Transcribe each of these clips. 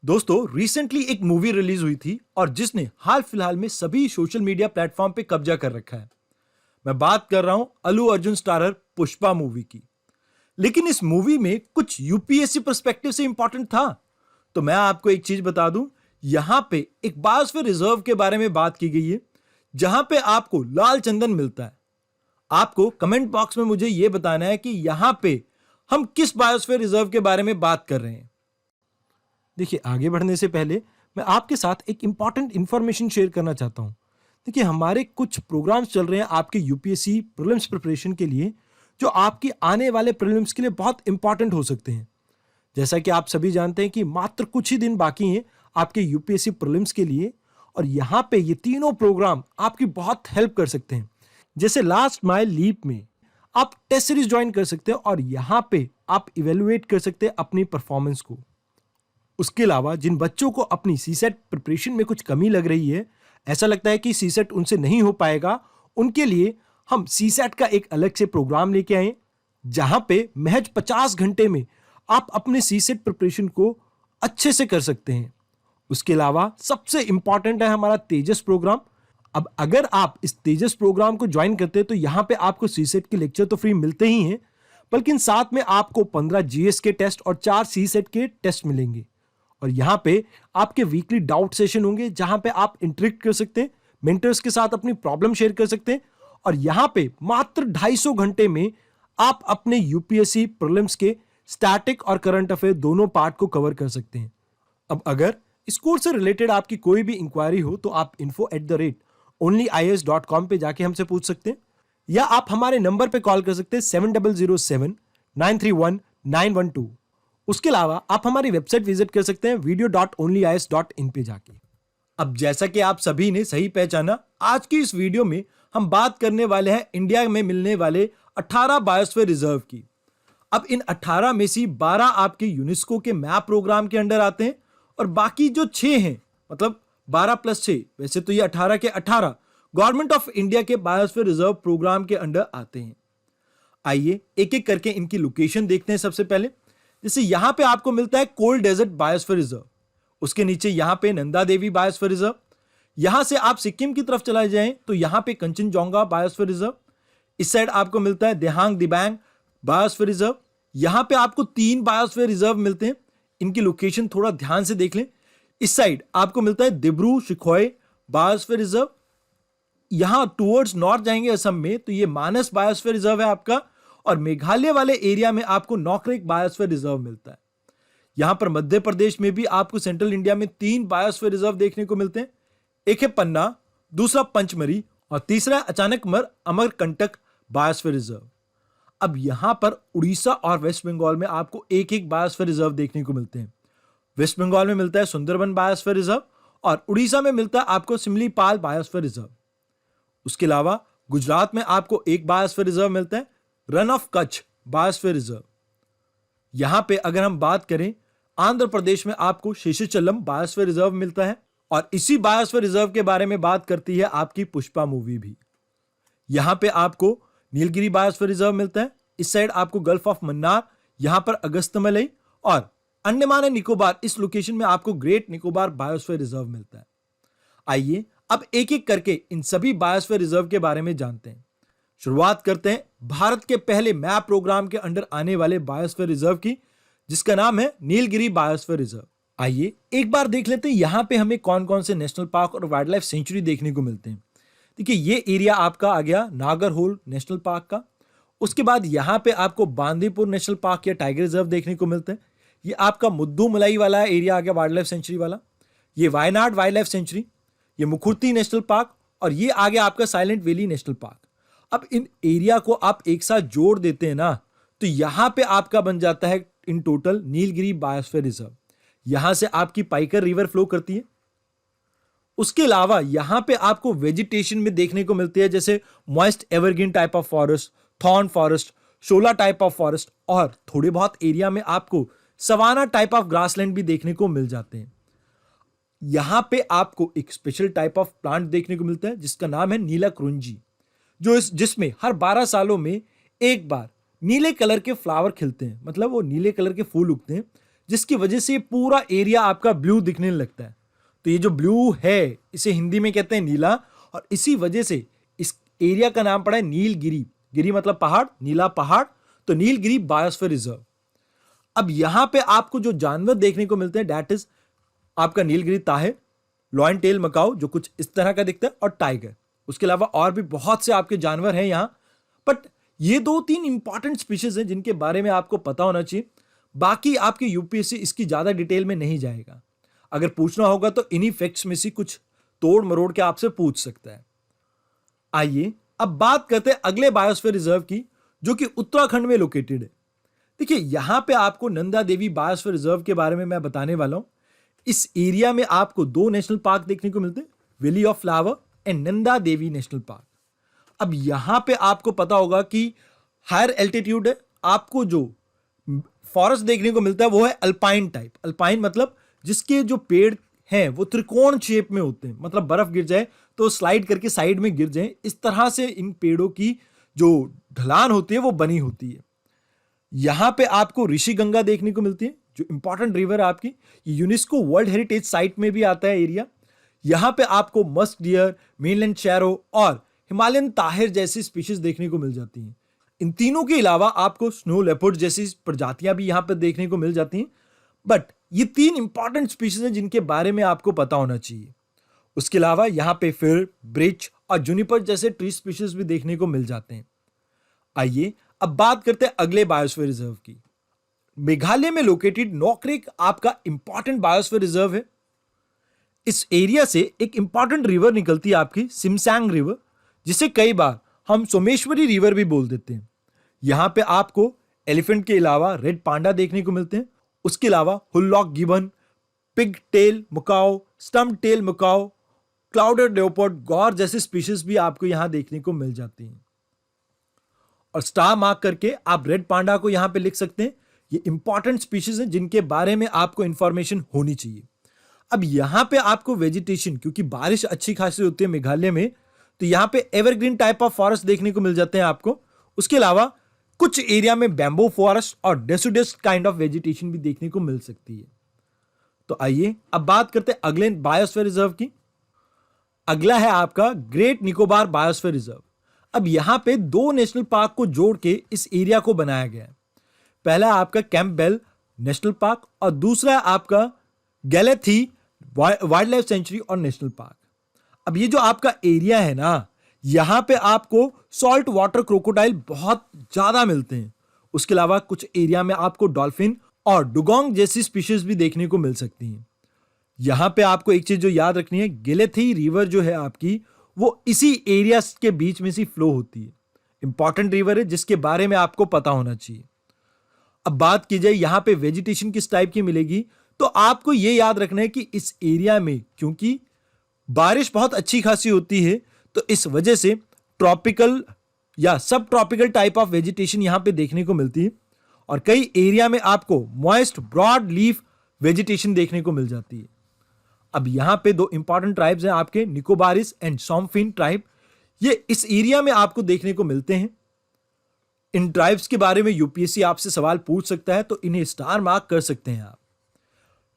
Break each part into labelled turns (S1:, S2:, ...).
S1: दोस्तों रिसेंटली एक movie release हुई थी और जिसने हाल फिलहाल में सभी सोशल मीडिया प्लेटफॉर्म पे कब्जा कर रखा है। मैं बात कर रहा हूं अल्लू अर्जुन स्टारर पुष्पा मूवी की। लेकिन इस मूवी में कुछ यूपीएससी पर्सपेक्टिव से इंपॉर्टेंट था। तो मैं आपको एक चीज बता दूं, यहां पे एक बायोस्फीयर रिजर्व के बारे में बात की गई है, जहां पे आपको लाल चंदन मिलता है। आपको कमेंट बॉक्स में मुझे यह बताना है कि यहां पे हम किस बायोस्फीयर रिजर्व के बारे में बात कर रहे हैं। देखिए, आगे बढ़ने से पहले मैं आपके साथ एक इंपॉर्टेंट इंफॉर्मेशन शेयर करना चाहता हूं। देखिए, हमारे कुछ प्रोग्राम्स चल रहे हैं आपके यूपीएससी प्रीलिम्स प्रिपरेशन के लिए, जो आपके आने वाले प्रीलिम्स के लिए बहुत इंपॉर्टेंट हो सकते हैं। जैसा कि आप सभी जानते हैं कि मात्र कुछ ही दिन बाकी हैं आपके यूपीएससी प्रीलिम्स के लिए, और यहाँ पे ये तीनों प्रोग्राम आपकी बहुत हेल्प कर सकते हैं। जैसे लास्ट माइल लीप में आप टेस्ट सीरीज ज्वाइन कर सकते हैं और यहाँ पे आप इवेलुएट कर सकते हैं अपनी परफॉर्मेंस को। उसके अलावा जिन बच्चों को अपनी सीसेट प्रिपरेशन में कुछ कमी लग रही है, ऐसा लगता है कि सीसेट उनसे नहीं हो पाएगा, उनके लिए हम सीसेट का एक अलग से प्रोग्राम लेके आए, जहां पे महज 50 घंटे में आप अपने सीसेट प्रिपरेशन को अच्छे से कर सकते हैं। उसके अलावा सबसे इंपॉर्टेंट है हमारा तेजस प्रोग्राम। अब अगर आप इस तेजस प्रोग्राम को ज्वाइन करते हैं तो यहाँ पे आपको सीसेट के लेक्चर तो फ्री मिलते ही हैं, बल्कि साथ में आपको 15 जीएस के टेस्ट और 4 सीसेट के टेस्ट मिलेंगे। और यहाँ पे आपके वीकली डाउट सेशन होंगे, जहां पे आप इंटरेक्ट कर सकते हैं, मेंटर्स के साथ अपनी प्रॉब्लम शेयर कर सकते हैं। और यहाँ पे मात्र 250 घंटे में आप अपने यूपीएससी प्रीलिम्स के स्टैटिक और करंट अफेयर दोनों पार्ट को कवर कर सकते हैं। अब अगर इस कोर्स से रिलेटेड आपकी कोई भी इंक्वायरी हो तो आप info@onlyias.com पे जाके हमसे पूछ सकते हैं, या आप हमारे नंबर पे कॉल कर सकते हैं 7007-931-912। उसके अलावा आप हमारी वेबसाइट विजिट कर सकते हैं video.onlyias.in पे जाके। अब जैसा कि आप सभी ने सही पहचाना, आज की इस वीडियो में हम बात करने वाले हैं इंडिया में मिलने वाले 18 बायोस्फीयर रिजर्व की। अब इन 18 में से 12 आपके यूनेस्को के मैप प्रोग्राम के अंडर आते हैं, और बाकी जो 6 हैं, मतलब 12 + 6, वैसे तो ये 18 के 18 गवर्नमेंट ऑफ इंडिया के बायोस्फीयर रिजर्व प्रोग्राम के अंडर आते हैं। आइए एक एक करके इनकी लोकेशन देखते हैं। सबसे पहले जैसे यहां पे आपको मिलता है कोल्ड डेजर्ट बायोस्फीयर रिजर्व, उसके नीचे यहां पे नंदा देवी बायोस्फीयर रिजर्व। यहां से आप सिक्किम की तरफ चला जाएं तो यहां पे कंचनजंगा बायोस्फीयर रिजर्व। इस साइड आपको मिलता है देहांग दिबांग बायोस्फीयर रिजर्व। यहां पे आपको 3 बायोस्फीयर रिजर्व मिलते हैं, इनकी लोकेशन थोड़ा ध्यान से देख लें। इस साइड आपको मिलता है दिब्रू शिखोय बायोस्फीयर रिजर्व। यहां टुवर्ड्स नॉर्थ जाएंगे असम में तो ये मानस बायोस्फीयर रिजर्व है आपका, और मेघालय वाले एरिया में आपको नॉकरेक बायोस्फीयर रिजर्व मिलता है। यहां पर मध्य प्रदेश में भी आपको सेंट्रल इंडिया में 3 बायोस्फीयर रिजर्व देखने को मिलते हैं। एक है पन्ना, दूसरा पंचमरी, और तीसरा अचानकमर अमरकंटक बायोस्फीयर रिजर्व। अब यहां पर उड़ीसा और वेस्ट बंगाल में आपको एक एक बायोस्फीयर रिजर्व देखने को मिलते हैं। वेस्ट बंगाल में मिलता है सुंदरबन बायोस्फीयर रिजर्व, और उड़ीसा में मिलता है आपको सिमलीपाल बायोस्फीयर रिजर्व। उसके अलावा गुजरात में आपको एक बायोस्फीयर रिजर्व मिलता है, run of Kutch biosphere reserve. यहां पे अगर हम बात करें, आंध्र प्रदेश में आपको शेषाचलम बायोस्फीयर रिजर्व मिलता है, और इसी बायोस्फीयर रिजर्व के बारे में बात करती है आपकी पुष्पा मूवी भी। यहां पे आपको नीलगिरी बायोस्फीयर रिजर्व मिलता है। इस साइड आपको गल्फ ऑफ मन्नार, यहां पर अगस्तमलई, और अंडमान एंड निकोबार, इस लोकेशन में आपको ग्रेट निकोबार बायोस्फीयर रिजर्व मिलता है। आइए अब एक एक करके इन सभी बायोस्फीयर रिजर्व के बारे में जानते हैं। शुरुआत करते हैं भारत के पहले मैप प्रोग्राम के अंडर आने वाले बायोस्फीयर रिजर्व की, जिसका नाम है नीलगिरी बायोस्फीयर रिजर्व। आइए एक बार देख लेते हैं यहां पे हमें कौन कौन से नेशनल पार्क और वाइल्ड लाइफ सेंचुरी देखने को मिलते हैं। देखिए, ये एरिया आपका आ गया नागरहोल नेशनल पार्क का। उसके बाद यहाँ पे आपको बांदीपुर नेशनल पार्क या टाइगर रिजर्व देखने को मिलते हैं। ये आपका मुद्दूमलाई वाला एरिया आ गया वाइल्ड लाइफ सेंचुरी वाला। ये वायनाड वाइल्ड लाइफ सेंचुरी, ये मुखुर्ती नेशनल पार्क, और ये आ गया आपका साइलेंट वैली नेशनल पार्क। अब इन एरिया को आप एक साथ जोड़ देते हैं ना, तो यहां पे आपका बन जाता है in total Nilgiri biosphere reserve. यहां से आपकी पाइकर रिवर फ्लो करती है। उसके अलावा यहां पे आपको वेजिटेशन में देखने को मिलती है, जैसे moist evergreen type of forest, thorn forest, Shola type of forest, और थोड़े बहुत एरिया में आपको सवाना टाइप ऑफ ग्रासलैंड भी देखने को मिल जाते हैं। यहां पे आपको एक स्पेशल टाइप ऑफ प्लांट देखने को मिलता है जिसका नाम है नीला क्रुंजी, जिसमें हर 12 सालों में एक बार नीले कलर के फ्लावर खिलते हैं, मतलब वो नीले कलर के फूल उगते हैं, जिसकी वजह से पूरा एरिया आपका ब्लू दिखने लगता है। तो ये जो ब्लू है इसे हिंदी में कहते हैं नीला, और इसी वजह से इस एरिया का नाम पड़ा है नीलगिरी। गिरी मतलब पहाड़, नीला पहाड़, तो नीलगिरी बायोस्फीयर रिजर्व। अब यहां पे आपको जो जानवर देखने को मिलते हैं दैट इज आपका नीलगिरी ताहे, लॉयन टेल मकाओ जो कुछ इस तरह का दिखता है, और टाइगर। उसके अलावा और भी बहुत से आपके जानवर हैं यहां, बट ये 2-3 इंपॉर्टेंट स्पीशीज हैं जिनके बारे में आपको पता होना चाहिए। बाकी आपके यूपीएससी इसकी ज्यादा डिटेल में नहीं जाएगा। अगर पूछना होगा तो इन्हीं फैक्ट्स में से कुछ तोड़ मरोड़ के आपसे पूछ सकता है। आइए अब बात करते हैं अगले बायोस्फीयर रिजर्व की, जो कि उत्तराखंड में लोकेटेड है। देखिए यहां पे आपको नंदा देवी बायोस्फीयर रिजर्व के बारे में मैं बताने वाला हूं। इस एरिया में आपको 2 नेशनल पार्क देखने को मिलते हैं, valley of flower and Nanda Devi national park. अब यहां पे आपको पता होगा कि हायर एल्टीट्यूड है, आपको जो फॉरेस्ट देखने को मिलता है वो है अल्पाइन टाइप। अल्पाइन मतलब जिसके जो पेड़ हैं वो त्रिकोण शेप में होते हैं, मतलब बर्फ गिर जाए तो स्लाइड करके साइड में गिर जाए, इस तरह से इन पेड़ों की जो ढलान होती है वो बनी होती है। यहां पे आपको ऋषि गंगा देखने को मिलती है जो इंपॉर्टेंट रिवर है आपकी। ये यूनेस्को वर्ल्ड हेरिटेज साइट में भी आता है एरिया। यहां पे आपको मस्क डियर, मेनलैंड शैरो और हिमालयन ताहिर जैसी स्पीशीज देखने को मिल जाती हैं। इन तीनों के अलावा आपको स्नो लेपर्ड जैसी प्रजातियां भी यहां पर देखने को मिल जाती हैं। बट ये 3 इंपॉर्टेंट स्पीशीज हैं जिनके बारे में आपको पता होना चाहिए। उसके अलावा यहां पे फिर ब्रिच और जूनिपर जैसे ट्री स्पीशीज भी देखने को मिल जाते हैं। आइए अब बात करते हैं अगले बायोस्फीयर रिजर्व की। मेघालय में लोकेटेड नोक्रेक आपका इंपॉर्टेंट बायोस्फीयर रिजर्व है। इस एरिया से एक इंपॉर्टेंट रिवर निकलती है आपकी सिमसैंग रिवर, जिसे कई बार हम सोमेश्वरी रिवर भी बोल देते हैं। यहां पे आपको एलिफेंट के अलावा रेड पांडा देखने को मिलते हैं। उसके अलावा hoolock gibbon, pig tail macaque, stump tail macaque, clouded leopard, gaur जैसे स्पीशीज भी आपको यहां देखने को मिल जाती हैं। और स्टार मार्क करके आप रेड पांडा को यहां पे लिख सकते हैं। ये इंपॉर्टेंट स्पीशीज हैं जिनके बारे में आपको इंफॉर्मेशन होनी चाहिए। अब यहां पे आपको वेजिटेशन, क्योंकि बारिश अच्छी खासी होती है मेघालय में, तो यहां पे एवरग्रीन टाइप ऑफ फॉरेस्ट देखने को मिल जाते हैं आपको। उसके अलावा कुछ एरिया में बैम्बू फॉरेस्ट और डेसिडस काइंड ऑफ वेजिटेशन भी देखने को मिल सकती है। तो आइए अब बात करते हैं अगले बायोस्फीयर रिजर्व की। अगला है आपका ग्रेट निकोबार बायोस्फीयर रिजर्व। अब यहां पे 2 नेशनल पार्क को जोड़ के इस एरिया को बनाया गया है। पहला आपका कैंपबेल नेशनल पार्क और दूसरा आपका गैलेथी वाइल्ड लाइफ सेंचुरी और नेशनल पार्क। अब ये जो आपका एरिया है ना, यहां पे आपको सॉल्ट वाटर क्रोकोडाइल बहुत ज्यादा मिलते हैं। उसके अलावा कुछ एरिया में आपको डॉल्फिन और डुगोंग जैसी स्पीशीज भी देखने को मिल सकती हैं। यहां पे आपको एक चीज जो याद रखनी है, गेलेथी रिवर जो है आपकी वो इसी एरिया के बीच में से फ्लो होती है। इंपॉर्टेंट रिवर है जिसके बारे में आपको पता होना चाहिए। अब बात की जाए यहां पे वेजिटेशन किस टाइप की मिलेगी, तो आपको यह याद रखना है कि इस एरिया में क्योंकि बारिश बहुत अच्छी खासी होती है, तो इस वजह से ट्रॉपिकल या सब ट्रॉपिकल टाइप ऑफ वेजिटेशन यहां पे देखने को मिलती है। और कई एरिया में आपको मॉइस्ट ब्रॉड लीफ वेजिटेशन देखने को मिल जाती है। अब यहां पे 2 इंपॉर्टेंट ट्राइब्स हैं आपके, निकोबारिस एंड सॉम्फिन ट्राइब। ये इस एरिया में आपको देखने को मिलते हैं। इन ट्राइब्स के बारे में यूपीएससी आपसे सवाल पूछ सकता है, तो इन्हें स्टार मार्क कर सकते हैं आप।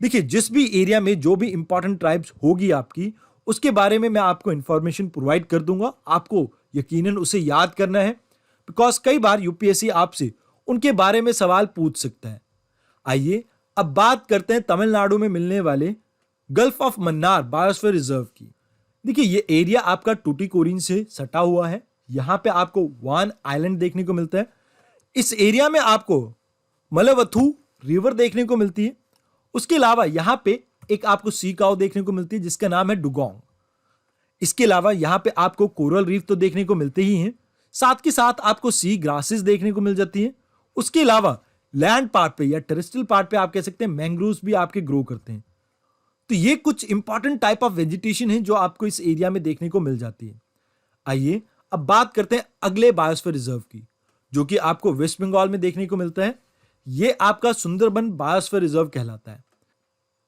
S1: देखिए जिस भी एरिया में जो भी इंपॉर्टेंट ट्राइब्स होगी आपकी, उसके बारे में मैं आपको इंफॉर्मेशन प्रोवाइड कर दूंगा। आपको यकीनन उसे याद करना है, बिकॉज कई बार यूपीएससी आपसे उनके बारे में सवाल पूछ सकता है। आइए अब बात करते हैं तमिलनाडु में मिलने वाले gulf of Mannar biosphere reserve की। देखिए ये एरिया आपका टूटीकोरिन से सटा हुआ है। यहां पे आपको वान आइलैंड देखने को मिलता है। इस एरिया में आपको मलवथू रिवर देखने को मिलती है। उसके अलावा यहां पे एक आपको सी काऊ देखने को मिलती है जिसका नाम है डुगोंग। इसके अलावा यहां पे आपको कोरल रीफ तो देखने को मिलते ही हैं, साथ के साथ आपको सी ग्रासेस देखने को मिल जाती है। उसके अलावा लैंड पार्ट पे या टेरेस्ट्रियल पार्ट पे आप कह सकते हैं मैंग्रोव्स भी आपके ग्रो करते हैं। तो ये कुछ इंपॉर्टेंट टाइप ऑफ वेजिटेशन है जो आपको इस एरिया में देखने को मिल जाती है। आइए अब बात करते हैं अगले बायोस्फीयर रिजर्व की, जो कि आपको वेस्ट बंगाल में देखने को मिलता है। यह आपका सुंदरबन बायोस्फीयर रिजर्व कहलाता है।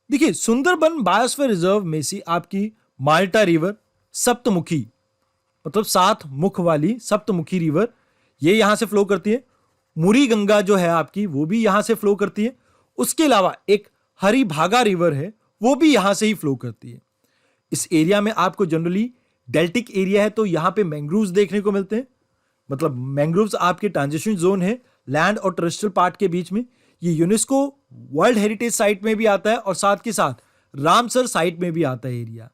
S1: देखिए सुंदरबन बायोस्फीयर रिजर्व में से आपकी माल्टा रिवर, सप्तमुखी मतलब 7 मुख वाली सप्तमुखी रिवर, ये यहां से फ्लो करती है। मुरी गंगा जो है आपकी वो भी यहां से फ्लो करती है। उसके अलावा एक हरी भागा रिवर है, वो भी यहां से ही फ्लो करती है। इस एरिया में आपको जनरली डेल्टिक एरिया है, तो यहां पे मैंग्रोव्स देखने को मिलते हैं। मतलब मैंग्रोव्स आपके ट्रांजिशन जोन है लैंड और टेरेस्ट्रियल पार्ट के बीच में। ये यूनेस्को वर्ल्ड हेरिटेज साइट में भी आता है और साथ के साथ रामसर साइट में भी आता है एरिया।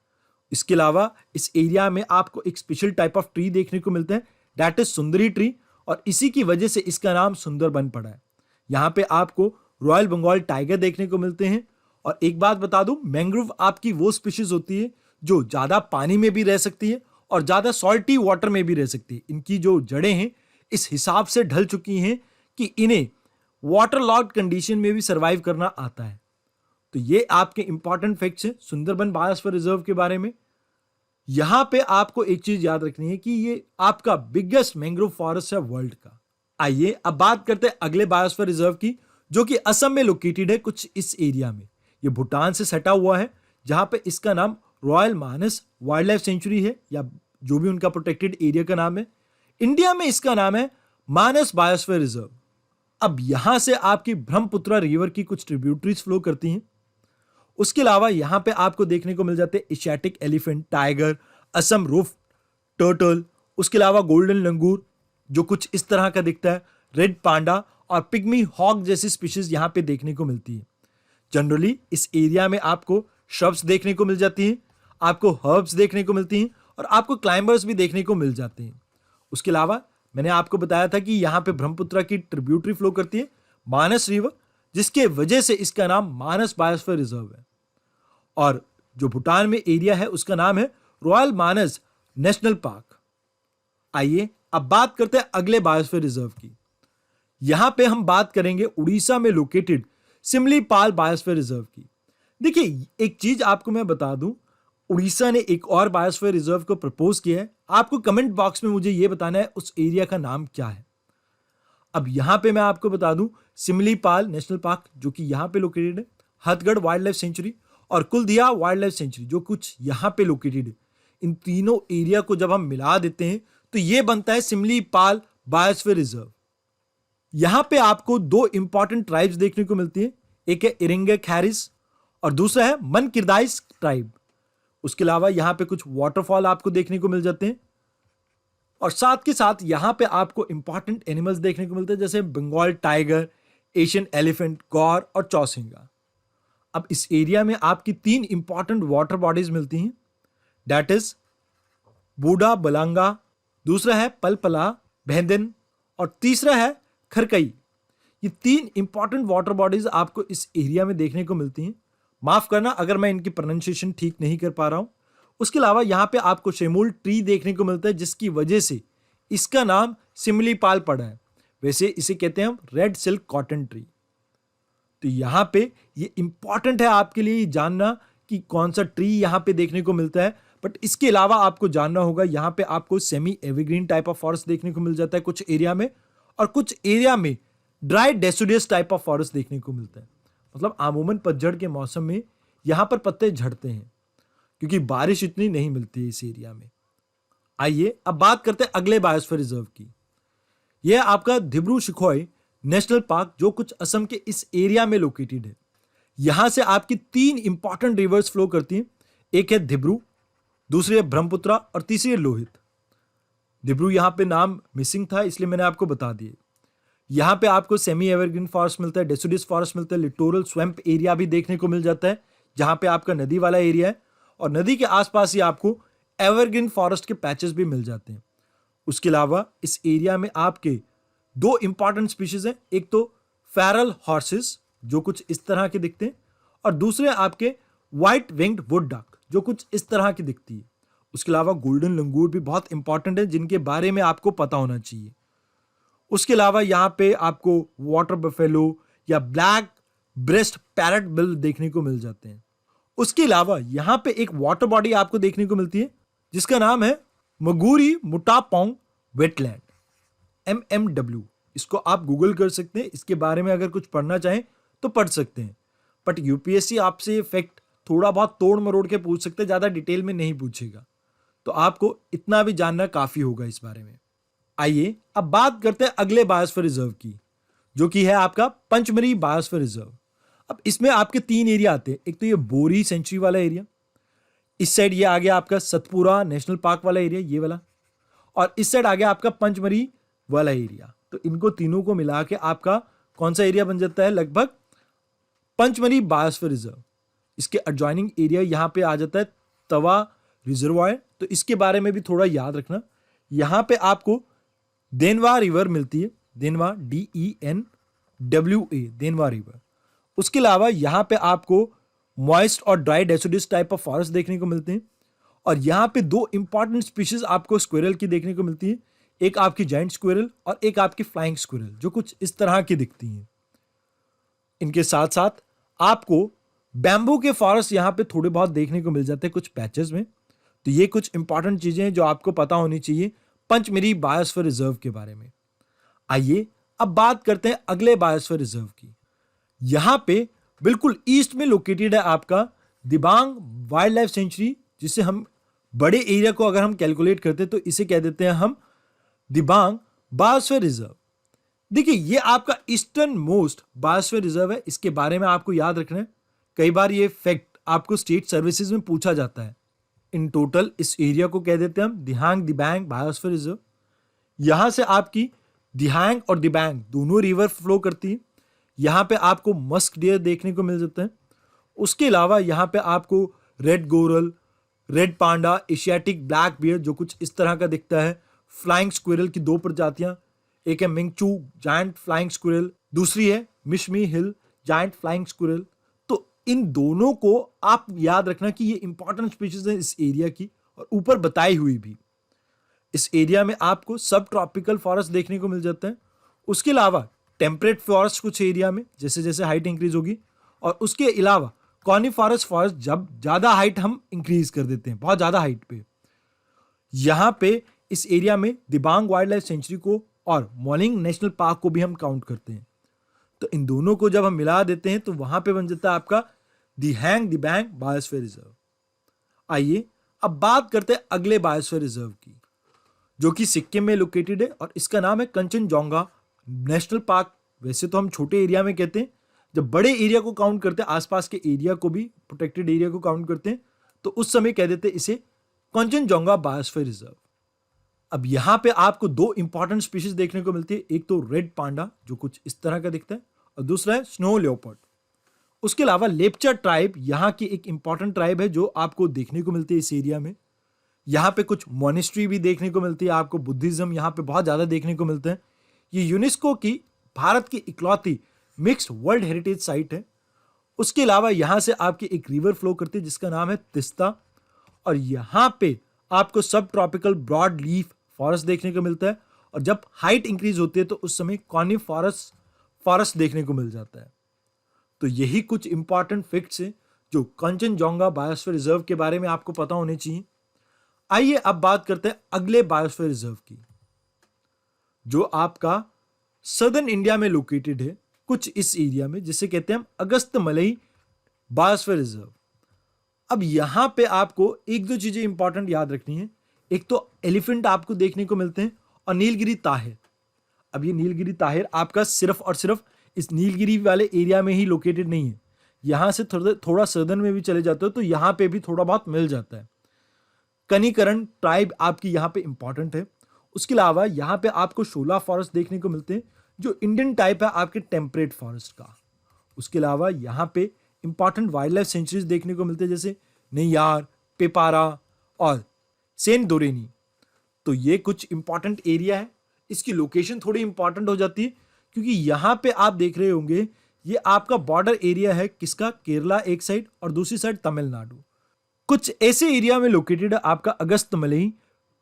S1: इसके अलावा इस एरिया में आपको एक स्पेशल टाइप ऑफ ट्री देखने को मिलता है, दैट इज सुंदरी ट्री, और इसी की वजह से इसका नाम सुंदरबन पड़ा है। यहाँ पे आपको रॉयल बंगाल टाइगर देखने को मिलते हैं। और एक बात बता दूं, मैंग्रोव आपकी वो स्पीशीज होती है जो ज्यादा पानी में भी रह सकती है और ज्यादा सॉल्टी वाटर में भी रह सकती है। इनकी जो जड़ें हैं इस हिसाब से ढल चुकी हैं कि इन्हें वाटर लॉक्ड कंडीशन में भी सर्वाइव करना आता है। तो ये आपके इंपॉर्टेंट फैक्ट्स हैं सुंदरबन बायोस्फीयर रिजर्व के बारे में। यहां पे आपको एक चीज याद रखनी है कि ये आपका बिगेस्ट मैंग्रोव फॉरेस्ट है वर्ल्ड का। आइए अब बात करते हैं अगले बायोस्फीयर रिजर्व की, जो कि असम में लोकेटेड है कुछ इस एरिया में। ये भूटान से सटा हुआ है, जहां पे इसका नाम रॉयल मानस वाइल्ड लाइफ सेंचुरी है, या जो भी उनका प्रोटेक्टेड एरिया का नाम है। इंडिया में इसका नाम है मानस बायोस्फीयर रिजर्व। अब यहां से आपकी ब्रह्मपुत्र रिवर की कुछ ट्रिब्यूटरीज फ्लो करती हैं। उसके अलावा यहां पे आपको देखने को मिल जाते हैं Asiatic elephant, tiger, Assam roof turtle, उसके अलावा गोल्डन लंगूर जो कुछ इस तरह का दिखता है, रेड पांडा और पिग्मी हॉक जैसी स्पीशीज यहां पे देखने को मिलती है। जनरली इस एरिया में आपको श्रब्स देखने को मिल जाती हैं, आपको हर्ब्स देखने को मिलती हैं और आपको क्लाइंबर्स भी देखने को मिल जाते हैं। उसके अलावा मैंने आपको बताया था कि यहां पे ब्रह्मपुत्र की ट्रिब्यूटरी फ्लो करती है मानस रिवर, जिसके वजह से इसका नाम मानस बायोस्फीयर रिजर्व है। और जो भूटान में एरिया है उसका नाम है रॉयल मानस नेशनल पार्क। आइए अब बात करते हैं अगले बायोस्फीयर रिजर्व की। यहां पे हम बात करेंगे उड़ीसा में लोकेटेड सिमलीपाल बायोस्फीयर रिजर्व की। देखिए एक चीज आपको मैं बता दूं, उड़ीसा ने एक और बायोस्फीयर रिजर्व को प्रपोज किया है। आपको कमेंट बॉक्स में मुझे यह बताना है उस एरिया का नाम क्या है। अब यहां पे मैं आपको बता दूं, सिमलीपाल नेशनल पार्क जो कि यहां पे लोकेटेड है, हथगढ़ वाइल्ड लाइफ सेंचुरी और कुलदिया वाइल्ड लाइफ सेंचुरी जो कुछ यहां पे लोकेटेड है। इन तीनों एरिया को जब हम मिला देते हैं तो यह बनता है सिमलीपाल बायोस्फीयर रिजर्व। यहां पे आपको दो इंपॉर्टेंट ट्राइब्स देखने को मिलती है, एक है इरिंगे खैरिस और दूसरा है मनकिरदाइस ट्राइब। उसके अलावा यहां पे कुछ वाटरफॉल आपको देखने को मिल जाते हैं और साथ के साथ यहां पे आपको इंपॉर्टेंट एनिमल्स देखने को मिलते हैं, जैसे बंगाल टाइगर, एशियन एलिफेंट, गौर और चौसिंगा। अब इस एरिया में आपकी तीन इंपॉर्टेंट वाटर बॉडीज मिलती हैं, दैट इज बूढ़ा बलांगा, दूसरा है पलपला भेंदन और तीसरा है खरकई। ये तीन इंपॉर्टेंट वाटर बॉडीज आपको इस एरिया में देखने को मिलती हैं। माफ करना अगर मैं इनकी प्रोनाउंसिएशन ठीक नहीं कर पा रहा हूं। उसके अलावा यहां पे आपको शेमूल ट्री देखने को मिलता है, जिसकी वजह से इसका नाम सिमलीपाल पड़ा है। वैसे इसे कहते हैं हम रेड सिल्क कॉटन ट्री। तो यहां पे ये इंपॉर्टेंट है आपके लिए जानना कि कौन सा ट्री यहां पे देखने को मिलता है। बट इसके अलावा आपको जानना होगा यहां पे आपको semi evergreen type of forest देखने को मिल जाता है कुछ एरिया में, और कुछ एरिया में dry deciduous type of forest देखने को मिलता है। मतलब अमूमन पतझड़ के मौसम में यहां पर पत्ते झड़ते हैं क्योंकि बारिश इतनी नहीं मिलती है इस एरिया में। आइए अब बात करते हैं अगले बायोस्फीयर रिजर्व की। यह आपका दिब्रू शिखोई नेशनल पार्क जो कुछ असम के इस एरिया में लोकेटेड है। यहां से आपकी तीन इंपॉर्टेंट रिवर्स फ्लो करती हैं, एक है दिब्रू, दूसरी है ब्रह्मपुत्र और तीसरी है लोहित। दिब्रू यहां पे नाम मिसिंग था इसलिए मैंने आपको बता दिए। यहां पे आपको सेमी एवरग्रीन फॉरेस्ट मिलता है, डेसिडुअस फॉरेस्ट मिलता है, लिटोरल स्वैम्प एरिया भी देखने को मिल जाता है जहां पे आपका नदी वाला एरिया है, और नदी के आसपास ही आपको एवरग्रीन फॉरेस्ट के पैचेस भी मिल जाते हैं। उसके अलावा इस एरिया में आपके दो इंपॉर्टेंट स्पीशीज हैं, एक तो फेरल हॉर्सेस जो कुछ इस तरह के दिखते हैं और दूसरे आपके व्हाइट विंग्ड वुड डक जो कुछ इस तरह की दिखती है। उसके अलावा गोल्डन लंगूर भी बहुत इंपॉर्टेंट है जिनके बारे में आपको पता होना चाहिए। उसके अलावा यहाँ पे आपको वाटर बफेलो या ब्लैक ब्रेस्ट पैरट बिल देखने को मिल जाते हैं। उसके अलावा यहाँ पे एक वाटर बॉडी आपको देखने को मिलती है जिसका नाम है मगूरी मुटापोंग वेटलैंड, MMW। इसको आप गूगल कर सकते हैं, इसके बारे में अगर कुछ पढ़ना चाहें तो पढ़ सकते हैं। बट यूपीएससी आपसे फैक्ट थोड़ा बहुत तोड़ मरोड़ के पूछ सकते हैं, ज़्यादा डिटेल में नहीं पूछेगा, तो आपको इतना भी जानना काफ़ी होगा इस बारे में। आइए अब बात करते हैं अगले बायोस्फीयर रिजर्व की, जो कि है आपका पंचमरी बायोस्फीयर रिजर्व। अब इसमें आपके 3 एरिया आते हैं। एक तो ये बोरी सेंचुरी वाला एरिया, इस साइड ये आ गया आपका सतपुरा नेशनल पार्क वाला एरिया, ये वाला, और इस साइड आ गया आपका पंचमरी वाला एरिया। तो इनको तीनों को मिला के आपका कौन सा एरिया बन जाता है? लगभग पंचमरी बायोस्फीयर रिजर्व। इसके एडजॉइनिंग एरिया यहां पे आ जाता है तवा रिजर्वायर। तो इसके बारे में भी थोड़ा याद रखना। यहां पे आपको देनवा रिवर मिलती है, देनवा DENWA, देनवा रिवर। उसके अलावा यहां पे आपको मॉइस्ट और dry deciduous type of forest देखने को मिलते हैं। और यहां पे 2 इंपॉर्टेंट स्पीशीज आपको स्क्विरल की देखने को मिलती है, एक आपकी जायंट स्क्विरल और एक आपकी फ्लाइंग स्क्विरल, जो कुछ इस तरह की दिखती हैं। इनके साथ साथ आपको बैम्बू के फॉरेस्ट यहां पे थोड़े बहुत देखने को मिल जाते हैं कुछ पैचेस में। तो ये कुछ इंपॉर्टेंट चीजें हैं जो आपको पता होनी चाहिए पंचमरी बायोस्फीयर रिजर्व के बारे में। आइए अब बात करते हैं अगले बायोस्फीयर रिजर्व की। यहां पे बिल्कुल ईस्ट में लोकेटेड है आपका दिबांग वाइल्ड लाइफ सेंचुरी, जिसे हम बड़े एरिया को अगर हम कैलकुलेट करते हैं तो इसे कह देते हैं हम दिबांग बायोस्फीयर रिजर्व। देखिए ये आपका ईस्टर्न मोस्ट बायोस्फीयर रिजर्व है। इसके बारे में आपको याद रखना है, कई बार ये फैक्ट आपको स्टेट सर्विसेज में पूछा जाता है। इन टोटल इस एरिया को कह देते हैं हम दिहांग दिबांग बायोस्फीयर रिजर्व। यहां से आपकी दिहांग और दिबांग दोनों रिवर फ्लो करती है। यहां पे आपको मस्क डियर देखने को मिल जाता है। उसके अलावा यहां पे आपको red Goral, red panda, Asiatic black bear जो कुछ इस तरह का दिखता है, फ्लाइंग स्क्विरल की 2 प्रजातियां, एक है मिंगचू जायंट फ्लाइंग स्क्विरल, दूसरी है मिशमी हिल जायंट फ्लाइंग स्क्विरल। तो इन दोनों को आप याद रखना कि ये इंपॉर्टेंट स्पीशीज है इस एरिया की, और ऊपर बताई हुई भी। इस एरिया में आपको सब ट्रॉपिकल फॉरेस्ट देखने को मिल जाता है। उसके अलावा टेम्परेट फॉरेस्ट कुछ एरिया में जैसे जैसे हाइट इंक्रीज होगी, और उसके अलावा कॉनिफॉरस फॉरेस्ट जब ज्यादा हाइट हम इंक्रीज कर देते हैं, बहुत ज्यादा हाइट पे, यहां पे इस एरिया में दिबांग वाइल्ड लाइफ सेंचुरी को और मॉलिंग नेशनल पार्क को भी हम काउंट करते हैं। तो इन दोनों को जब हम मिला देते हैं तो वहां पे बन जाता है आपका दिहांग दिबांग बायोस्फीयर रिजर्व। आइए अब बात करते हैं अगले बायोस्फीयर रिजर्व की, जो कि सिक्किम में लोकेटेड है, और इसका नाम है कंचनजोंगा नेशनल पार्क। वैसे तो हम छोटे एरिया में कहते हैं, जब बड़े एरिया को काउंट करते हैं, आसपास के एरिया को भी, प्रोटेक्टेड एरिया को काउंट करते हैं, तो उस समय कह देते हैं इसे कंचनजोंगा बायोस्फीयर रिजर्व। अब यहां पे आपको 2 इंपॉर्टेंट स्पीशीज देखने को मिलती है, एक तो रेड पांडा जो कुछ इस तरह का दिखता है, और दूसरा है स्नो लेपर्ड। उसके अलावा लेपचा ट्राइब यहाँ की एक इंपॉर्टेंट ट्राइब है जो आपको देखने को मिलती है इस एरिया में। यहाँ पे कुछ मॉनेस्ट्री भी देखने को मिलती है आपको, बुद्धिज्म यहाँ पे बहुत ज्यादा देखने को मिलते हैं। ये यूनेस्को की भारत की इकलौती मिक्स्ड वर्ल्ड हेरिटेज साइट है। उसके अलावा यहां से आपकी एक रिवर फ्लो करती है जिसका नाम है तिस्ता, और यहां पे आपको सब ट्रॉपिकल ब्रॉड लीफ फॉरेस्ट देखने को मिलता है, और जब हाइट इंक्रीज होती है तो उस समय कॉनिफॉरस फॉरेस्ट देखने को मिल जाता है। तो यही कुछ इंपॉर्टेंट फैक्ट्स हैं जो कंचनजोंगा बायोस्फीयर रिजर्व के बारे में आपको पता होने चाहिए। आइए अब बात करते हैं अगले बायोस्फीयर रिजर्व की, जो आपका सदर्न इंडिया में लोकेटेड है, कुछ इस एरिया में, जिसे कहते हैं हम अगस्त्यमलई बायोस्फीयर रिजर्व। अब यहां पे आपको 1-2 चीजें इंपॉर्टेंट याद रखनी है। एक तो एलिफेंट आपको देखने को मिलते हैं, और नीलगिरी ताहिर। अब ये नीलगिरी ताहिर आपका सिर्फ और सिर्फ इस नीलगिरी वाले एरिया में ही लोकेटेड नहीं है, यहां से थोड़ा सदर्न में भी चले जाते हो तो यहां पे भी थोड़ा बहुत मिल जाता है। कनिकरण ट्राइब आपकी यहां पे इंपॉर्टेंट है। उसके अलावा यहां पे आपको शोला फॉरेस्ट देखने को मिलते हैं जो इंडियन टाइप है आपके टेम्परेट फॉरेस्ट का। उसके अलावा यहां पे इंपॉर्टेंट वाइल्ड लाइफ सेंचुरीज देखने को मिलते हैं जैसे नेयार, पेपारा और सेंट दोरेनी। तो ये कुछ इंपॉर्टेंट एरिया है। इसकी लोकेशन थोड़ी इंपॉर्टेंट हो जाती है क्योंकि यहां पे आप देख रहे होंगे ये आपका बॉर्डर एरिया है किसका, केरला एक साइड और दूसरी साइड तमिलनाडु। कुछ ऐसे एरिया में लोकेटेड है आपका अगस्त्यमलई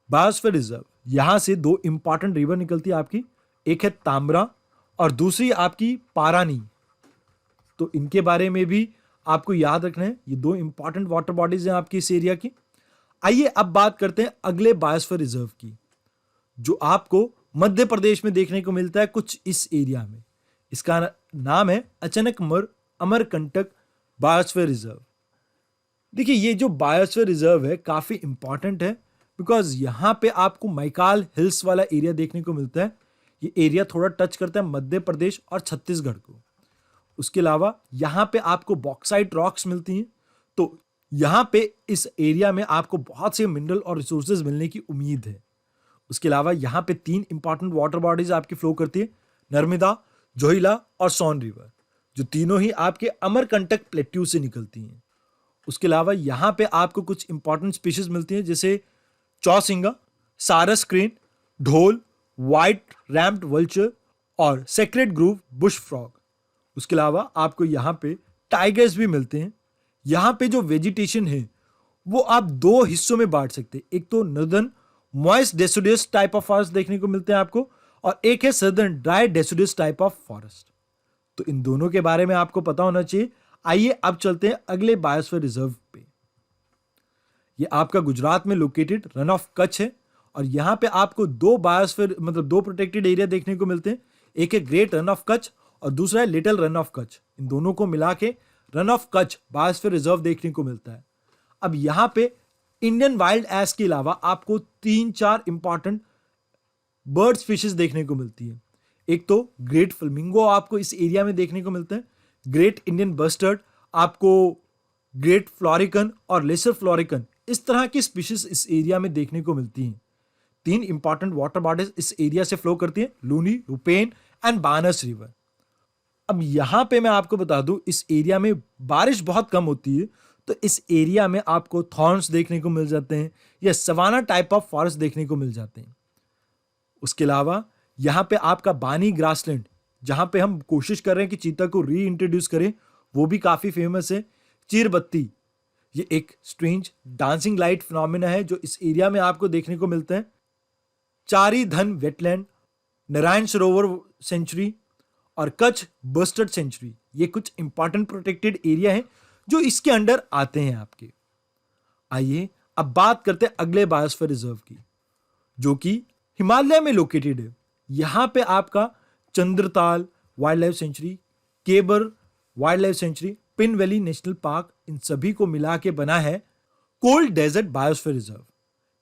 S1: बायोस्फीयर रिजर्व। यहां से 2 इंपॉर्टेंट रिवर निकलती है आपकी, एक है ताम्रा और दूसरी आपकी पारानी। तो इनके बारे में भी आपको याद रखना है, ये 2 इंपॉर्टेंट वाटर बॉडीज हैं आपकी इस एरिया की। आइए अब बात करते हैं अगले बायोस्फीयर रिजर्व की, जो आपको मध्य प्रदेश में देखने को मिलता है कुछ इस एरिया में। इसका नाम है अचानकमर अमरकंटक बायोस्फीयर रिजर्व। देखिए ये जो बायोस्फीयर रिजर्व है काफी इंपॉर्टेंट है बिकॉज यहां पे आपको मैकाल हिल्स वाला एरिया देखने को मिलता है। ये एरिया थोड़ा टच करता है मध्य प्रदेश और छत्तीसगढ़ को। उसके अलावा यहाँ पे आपको बॉक्साइट रॉक्स मिलती हैं। तो यहाँ पे इस एरिया में आपको बहुत से मिनरल और रिसोर्सेज मिलने की उम्मीद है। उसके अलावा यहाँ पे 3 इंपॉर्टेंट वाटर बॉडीज आपकी फ्लो करती है, नर्मदा, जोहिला और सोन रिवर, जो तीनों ही आपके अमरकंटक प्लेट्यू से निकलती हैं। उसके अलावा यहाँ पे आपको कुछ इंपॉर्टेंट स्पीशीज मिलती हैं, जैसे चौसिंगा, सारस क्रेन, ढोल, व्हाइट रैम्प्ड वल्चर और सेक्रेड ग्रूव बुश फ्रॉग। उसके अलावा आपको यहाँ पे टाइगर्स भी मिलते हैं। यहाँ पे जो वेजिटेशन है वो आप 2 हिस्सों में बांट सकते हैं। एक तो northern moist deciduous type of forest देखने को मिलते हैं आपको, और एक है southern dry deciduous type of forest. तो इन दोनों के बारे में आपको पता होना चाहिए। आइए अब चलते हैं अगले बायोस्फीयर रिजर्व पे। ये आपका गुजरात में लोकेटेड रन ऑफ कच्छ है, और यहाँ पे आपको 2 बायोस्फीयर मतलब 2 प्रोटेक्टेड एरिया देखने को मिलते हैं। एक है ग्रेट रन ऑफ कच्छ और दूसरा है लिटिल रन ऑफ कच्छ। इन दोनों को मिला के run of Kutch biosphere reserve देखने को मिलता है। अब यहाँ पे इंडियन वाइल्ड एस के अलावा आपको 3-4 इंपॉर्टेंट बर्ड स्पीशीज देखने को मिलती है। एक तो ग्रेट फ्लेमिंगो आपको इस एरिया में देखने को मिलते हैं, ग्रेट इंडियन बस्टर्ड, आपको ग्रेट फ्लोरिकन और लेसर फ्लोरिकन, इस तरह की स्पीशीज इस एरिया में देखने को मिलती हैं। 3 इंपॉर्टेंट वाटर बॉडीज इस एरिया से फ्लो करती हैं, लूनी, रुपेन एंड बानस रिवर। अब यहां पे मैं आपको बता दूं, इस एरिया में बारिश बहुत कम होती है, तो इस एरिया में आपको थॉर्न्स देखने को मिल जाते हैं या सवाना टाइप ऑफ फॉरेस्ट देखने को मिल जाते हैं। उसके अलावा यहाँ पे आपका बानी ग्रासलैंड, जहाँ पे हम कोशिश कर रहे हैं कि चीता को री इंट्रोड्यूस करें, वो भी काफ़ी फेमस है। चीरबत्ती, ये एक स्ट्रेंज डांसिंग लाइट फिनोमिना है जो इस एरिया में आपको देखने को मिलता है। चारी धन वेटलैंड, नारायण सरोवर सेंचुरी और कच्छ बस्टर्ड सेंचुरी, ये कुछ इंपॉर्टेंट प्रोटेक्टेड एरिया हैं जो इसके अंडर आते हैं आपके। आइए अब बात करते हैं अगले बायोस्फीयर रिजर्व की, जो कि हिमालय में लोकेटेड है। यहां पे आपका चंद्रताल वाइल्ड लाइफ सेंचुरी, केबर wild life sanctuary, Pin valley national park, इन सभी को मिला के बना है कोल्ड डेजर्ट बायोस्फीयर रिजर्व।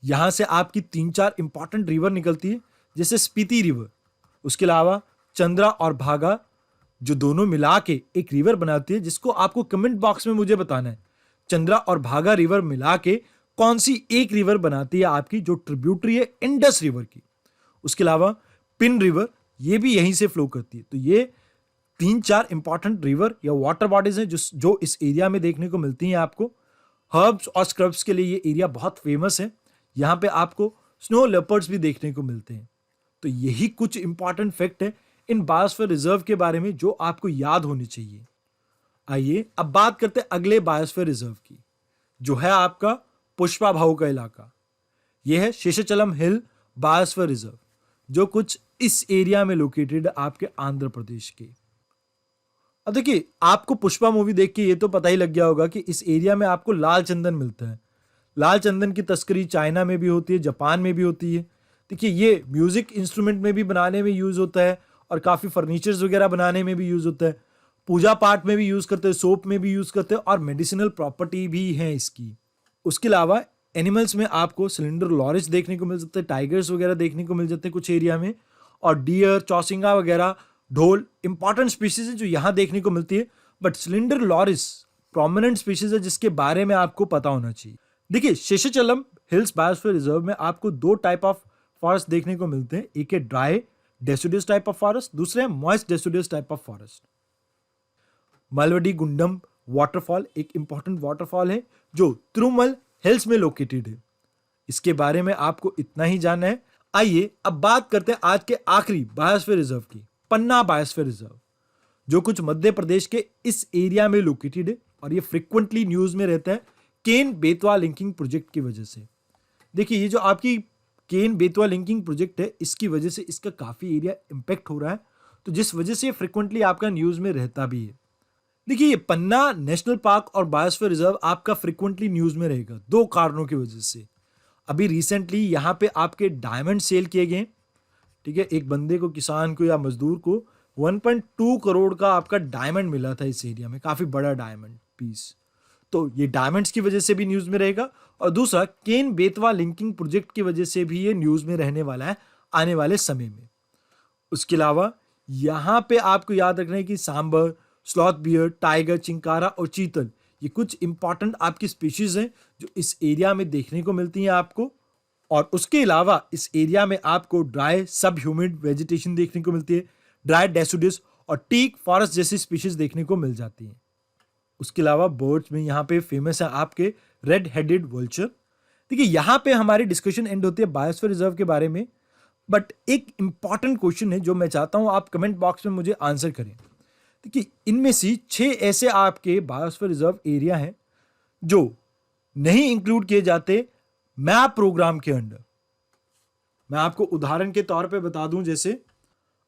S1: यहां से आपकी 3-4 इंपॉर्टेंट रिवर निकलती है, जैसे स्पीति रिवर, उसके अलावा चंद्रा और भागा, जो दोनों मिला के एक रिवर बनाती है, जिसको आपको कमेंट बॉक्स में मुझे बताना है चंद्रा और भागा रिवर मिला के कौन सी एक रिवर बनाती है आपकी, जो ट्रिब्यूटरी है इंडस रिवर की। उसके अलावा पिन रिवर, ये भी यहीं से फ्लो करती है। तो ये 3-4 इंपॉर्टेंट रिवर या वाटर बॉडीज हैं जो इस एरिया में देखने को मिलती हैं आपको। हर्ब्स और स्क्रब्स के लिए ये एरिया बहुत फेमस है। यहाँ पे आपको स्नो लेपर्ड्स भी देखने को मिलते हैं। तो यही कुछ इंपॉर्टेंट फैक्ट है इन बायोस्फीयर रिजर्व के बारे में जो आपको याद होनी चाहिए। आइए अब बात करते हैं अगले बायोस्फीयर रिजर्व की, जो है आपका पुष्पा भाऊ का इलाका। यह है शेषाचलम हिल बायोस्फीयर रिजर्व, जो कुछ इस एरिया में लोकेटेड है आपके आंध्र प्रदेश के। अब देखिए, आपको पुष्पा मूवी देख के ये तो पता ही लग गया होगा कि इस एरिया में आपको लाल चंदन मिलता है। लाल चंदन की तस्करी चाइना में भी होती है, जापान में भी होती है। देखिए, ये म्यूजिक इंस्ट्रूमेंट में भी बनाने में यूज होता है और काफ़ी फर्नीचर्स वगैरह बनाने में भी यूज होता है। पूजा पाठ में भी यूज करते हैं, सोप में भी यूज करते हैं, और मेडिसिनल प्रॉपर्टी भी है इसकी। उसके अलावा एनिमल्स में आपको सिलेंडर लॉरिस देखने को मिल जाते हैं, टाइगर्स वगैरह देखने को मिल जाते हैं कुछ एरिया में, और डियर, चौसिंगा वगैरह, ढोल इंपॉर्टेंट स्पीशीज है जो यहाँ देखने को मिलती है। But slender loris prominent species है जिसके बारे में आपको पता होना चाहिए। देखिए, शेषाचलम हिल्स बायोस्फीयर रिजर्व में आपको 2 टाइप ऑफ फॉरेस्ट देखने को मिलते हैं। एक है dry deciduous type of forest, दूसरे है moist deciduous type of forest. Malavadi Gundam waterfall एक इंपॉर्टेंट वाटरफॉल है जो तिरुमल हिल्स में लोकेटेड है। इसके बारे में आपको इतना ही जानना है। आइए अब बात करते हैं आज के आखिरी बायोस्फीयर रिजर्व की, पन्ना बायोस्फीयर रिजर्व, जो कुछ मध्य प्रदेश के इस एरिया में लोकेटेड है, और ये फ्रिक्वेंटली न्यूज में रहता है केन बेतवा लिंकिंग प्रोजेक्ट की वजह से। देखिए, ये जो आपकी केन बेतवा लिंकिंग प्रोजेक्ट है, इसकी वजह से इसका काफी एरिया इंपैक्ट हो रहा है, तो जिस वजह से फ्रिक्वेंटली आपका न्यूज में रहता भी है। देखिए, ये पन्ना नेशनल पार्क और बायोस्फीयर रिजर्व आपका फ्रिक्वेंटली न्यूज में रहेगा 2 कारणों की वजह से। अभी रिसेंटली यहाँ पे आपके डायमंड सेल किए गए, ठीक है। एक बंदे को, किसान को या मजदूर को 1.2 करोड़ का आपका डायमंड मिला था इस एरिया में, काफी बड़ा डायमंड पीस। तो ये डायमंड्स की वजह से भी न्यूज में रहेगा, और दूसरा केन बेतवा लिंकिंग प्रोजेक्ट की वजह से भी ये न्यूज में रहने वाला है आने वाले समय में। उसके अलावा यहाँ पे आपको याद रखना है कि sambar, sloth bear, tiger, chinkara और चीतल, ये कुछ इंपॉर्टेंट आपकी स्पीशीज हैं जो इस एरिया में देखने को मिलती हैं आपको। और उसके अलावा इस एरिया में आपको ड्राई सब ह्यूमिड वेजिटेशन देखने को मिलती है, ड्राई डेसिडुस और टीक फॉरेस्ट जैसी स्पीशीज देखने को मिल जाती हैं। उसके अलावा बर्ड्स में यहाँ पे फेमस है आपके रेड हेडेड वल्चर। देखिए यहाँ पे हमारी डिस्कशन एंड होती है बायोस्फीयर रिजर्व के बारे में, बट एक इंपॉर्टेंट क्वेश्चन है जो मैं चाहता हूँ आप कमेंट बॉक्स में मुझे आंसर करें। देखिए इनमें से 6 ऐसे आपके बायोस्फीयर रिजर्व एरिया हैं जो नहीं इंक्लूड किए जाते मैप प्रोग्राम के अंडर। मैं आपको उदाहरण के तौर पे बता दूं, जैसे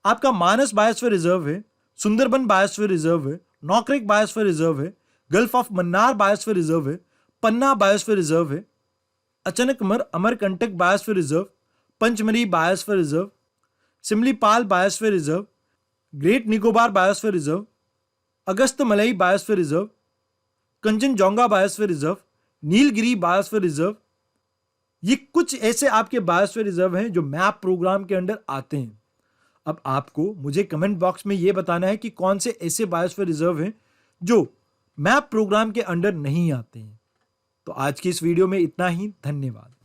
S1: आपका मानस बायोस्फीयर रिजर्व है, सुंदरबन बायोस्फीयर रिजर्व है, नौक्रेक बायोस्फीयर रिजर्व है, Gulf of Mannar biosphere reserve है, पन्ना बायोस्फीयर रिजर्व है, Achanakmar Amarkantak biosphere reserve, Pachmarhi biosphere reserve, Simlipal biosphere reserve, Great Nicobar biosphere reserve, Agasthya Malai biosphere reserve, Kanchenjunga biosphere reserve, Nilgiri biosphere reserve. ये कुछ ऐसे आपके बायोस्फीयर रिजर्व हैं जो मैप प्रोग्राम के अंडर आते हैं। अब आपको मुझे कमेंट बॉक्स में यह बताना है कि कौन से ऐसे बायोस्फीयर रिजर्व हैं जो मैप प्रोग्राम के अंडर नहीं आते हैं। तो आज की इस वीडियो में इतना ही, धन्यवाद।